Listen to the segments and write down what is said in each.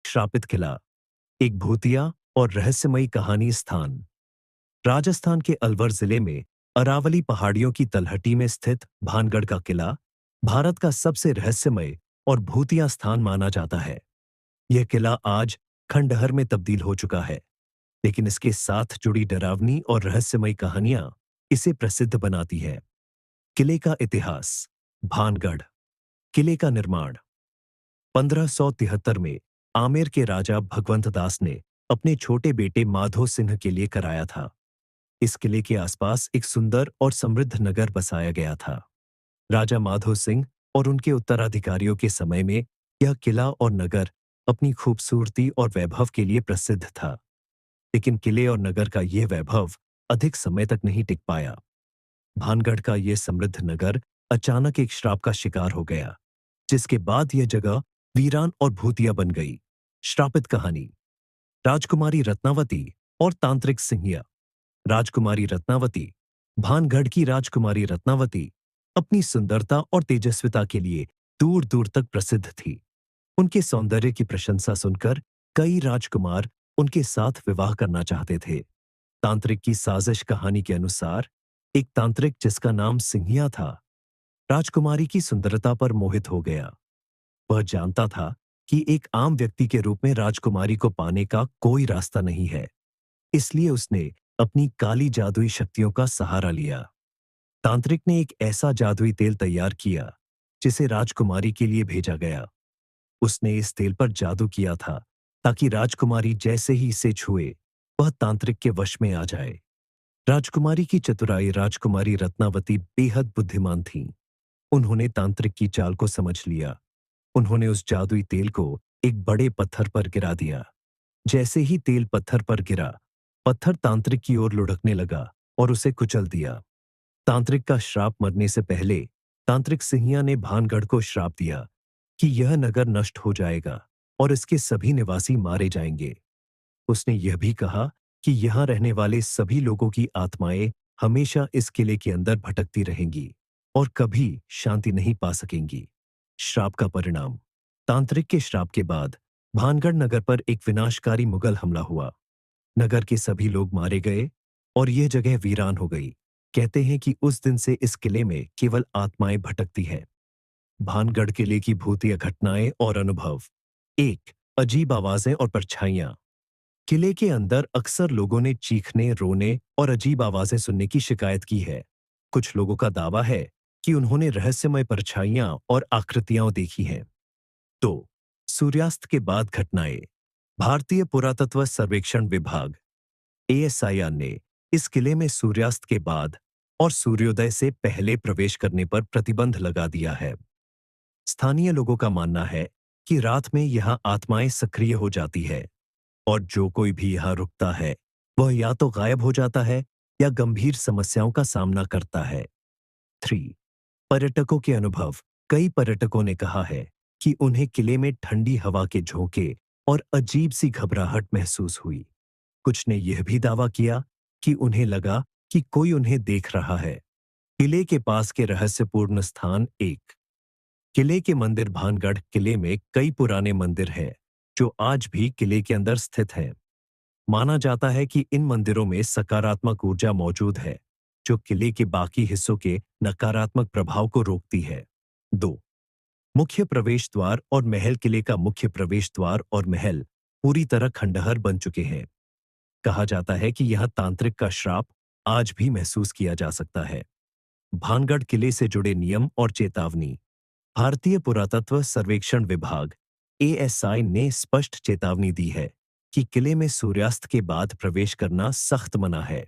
श्रापित किला, एक भूतिया और रहस्यमयी कहानी स्थान। राजस्थान के अलवर जिले में अरावली पहाड़ियों की तलहटी में स्थित भानगढ़ का किला भारत का सबसे रहस्यमय और भूतिया स्थान माना जाता है। यह किला आज खंडहर में तब्दील हो चुका है, लेकिन इसके साथ जुड़ी डरावनी और रहस्यमयी कहानियां इसे प्रसिद्ध बनाती है। किले का इतिहास। भानगढ़ किले का निर्माण 1573 में आमेर के राजा भगवंत दास ने अपने छोटे बेटे माधो सिंह के लिए कराया था। इस किले के आसपास एक सुंदर और समृद्ध नगर बसाया गया था। राजा माधो सिंह और उनके उत्तराधिकारियों के समय में यह किला और नगर अपनी खूबसूरती और वैभव के लिए प्रसिद्ध था। लेकिन किले और नगर का यह वैभव अधिक समय तक नहीं टिक पाया। भानगढ़ का यह समृद्ध नगर अचानक एक श्राप का शिकार हो गया, जिसके बाद यह जगह वीरान और भूतिया बन गई। श्रापित कहानी। राजकुमारी रत्नावती और तांत्रिक सिंहिया। राजकुमारी रत्नावती। भानगढ़ की राजकुमारी रत्नावती अपनी सुंदरता और तेजस्विता के लिए दूर दूर तक प्रसिद्ध थी। उनके सौंदर्य की प्रशंसा सुनकर कई राजकुमार उनके साथ विवाह करना चाहते थे। तांत्रिक की साजिश कहानी के अनुसार एक तांत्रिक जिसका नाम सिंहिया था, राजकुमारी की सुंदरता पर मोहित हो गया। वह जानता था कि एक आम व्यक्ति के रूप में राजकुमारी को पाने का कोई रास्ता नहीं है, इसलिए उसने अपनी काली जादुई शक्तियों का सहारा लिया। तांत्रिक ने एक ऐसा जादुई तेल तैयार किया जिसे राजकुमारी के लिए भेजा गया। उसने इस तेल पर जादू किया था ताकि राजकुमारी जैसे ही इसे छुए वह तांत्रिक के वश में आ जाए। राजकुमारी की चतुराई। राजकुमारी रत्नावती बेहद बुद्धिमान थीं। उन्होंने तांत्रिक की चाल को समझ लिया। उन्होंने उस जादुई तेल को एक बड़े पत्थर पर गिरा दिया। जैसे ही तेल पत्थर पर गिरा, पत्थर तांत्रिक की ओर लुढ़कने लगा और उसे कुचल दिया। तांत्रिक का श्राप मरने से पहले तांत्रिक सिंहिया ने भानगढ़ को श्राप दिया कि यह नगर नष्ट हो जाएगा और इसके सभी निवासी मारे जाएंगे। उसने यह भी कहा कि यहां रहने वाले सभी लोगों की आत्माएं हमेशा इस किले के अंदर भटकती रहेंगी और कभी शांति नहीं पा सकेंगी। श्राप का परिणाम। तांत्रिक के श्राप के बाद भानगढ़ नगर पर एक विनाशकारी मुगल हमला हुआ। नगर के सभी लोग मारे गए और यह जगह वीरान हो गई। कहते हैं कि उस दिन से इस किले में केवल आत्माएं भटकती हैं। भानगढ़ किले की भूतिया घटनाएं और अनुभव। 1. अजीब आवाजें और परछाइयां। किले के अंदर अक्सर लोगों ने चीखने, रोने और अजीब आवाजें सुनने की शिकायत की है। कुछ लोगों का दावा है कि उन्होंने रहस्यमय परछाइयां और आकृतियां देखी हैं। 2. सूर्यास्त के बाद घटनाएं। भारतीय पुरातत्व सर्वेक्षण विभाग ASIR ने इस किले में सूर्यास्त के बाद और सूर्योदय से पहले प्रवेश करने पर प्रतिबंध लगा दिया है। स्थानीय लोगों का मानना है कि रात में यहां आत्माएं सक्रिय हो जाती है और जो कोई भी यहां रुकता है वह या तो गायब हो जाता है या गंभीर समस्याओं का सामना करता है। 3. पर्यटकों के अनुभव। कई पर्यटकों ने कहा है कि उन्हें किले में ठंडी हवा के झोंके और अजीब सी घबराहट महसूस हुई। कुछ ने यह भी दावा किया कि उन्हें लगा कि कोई उन्हें देख रहा है। किले के पास के रहस्यपूर्ण स्थान। 1. किले के मंदिर। भानगढ़ किले में कई पुराने मंदिर हैं जो आज भी किले के अंदर स्थित हैं। माना जाता है कि इन मंदिरों में सकारात्मक ऊर्जा मौजूद है जो किले के बाकी हिस्सों के नकारात्मक प्रभाव को रोकती है। 2. मुख्य प्रवेश द्वार और महल। किले का मुख्य प्रवेश द्वार और महल पूरी तरह खंडहर बन चुके हैं। कहा जाता है कि यहां तांत्रिक का श्राप आज भी महसूस किया जा सकता है। भानगढ़ किले से जुड़े नियम और चेतावनी। भारतीय पुरातत्व सर्वेक्षण विभाग ASI ने स्पष्ट चेतावनी दी है कि किले में सूर्यास्त के बाद प्रवेश करना सख्त मना है।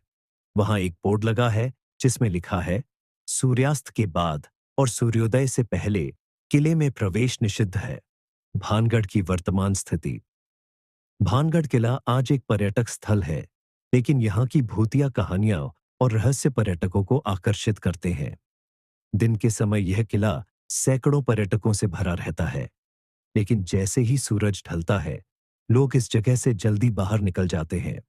वहां एक बोर्ड लगा है जिसमें लिखा है, सूर्यास्त के बाद और सूर्योदय से पहले किले में प्रवेश निषिद्ध है। भानगढ़ की वर्तमान स्थिति। भानगढ़ किला आज एक पर्यटक स्थल है, लेकिन यहाँ की भूतिया कहानियां और रहस्य पर्यटकों को आकर्षित करते हैं। दिन के समय यह किला सैकड़ों पर्यटकों से भरा रहता है, लेकिन जैसे ही सूरज ढलता है, लोग इस जगह से जल्दी बाहर निकल जाते हैं।